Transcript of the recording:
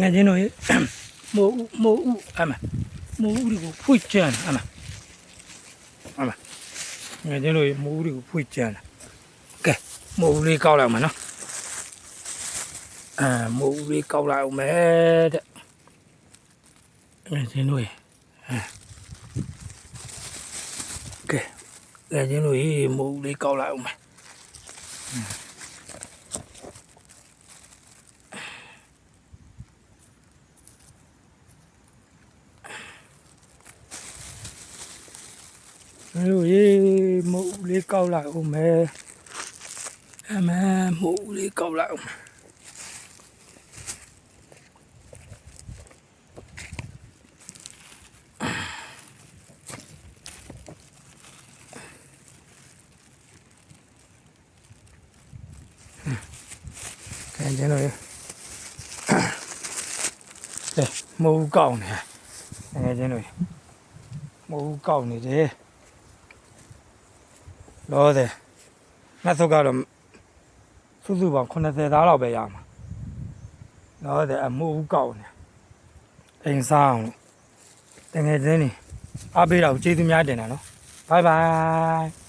ငယ်ချင်းတို့မိုးဥအမမိုးဥတွေကိုဖွင့်ကြမ်းအမငယ်ချင်းတို့မိုးဥတွေကိုဖွင့်ကြမ်းကဲမိုးဥလေးကောက်လိုက်မှာနော်မိုးဥလေးကောက်လိုက်အောင်မယ်တဲ့ငယ်ချင်းတို့ကဲငယ်ချင်းတို့မိုးဥလေးကောက်လိုက်အောင်မယ်မိုးလေးကောက်လိုက်အောင်မယ်မိုးလေးကောက်လိုက်အောင်ခင်ဗျားတို့မိုးကောက်နေငယ်ချင်းတို့မိုးကောက်နေတယ်လောတယ်ငါစုပ်ကတော့စုပေါင်း80သားလောက်ပဲရမှာလောတယ်အမိုးကောက်နေအိမ်စားအောင်တကယ်ချင်းနေအားပေးတော့ကျေးဇူးများတင်တာနော်ဘိုင်ဘိုင်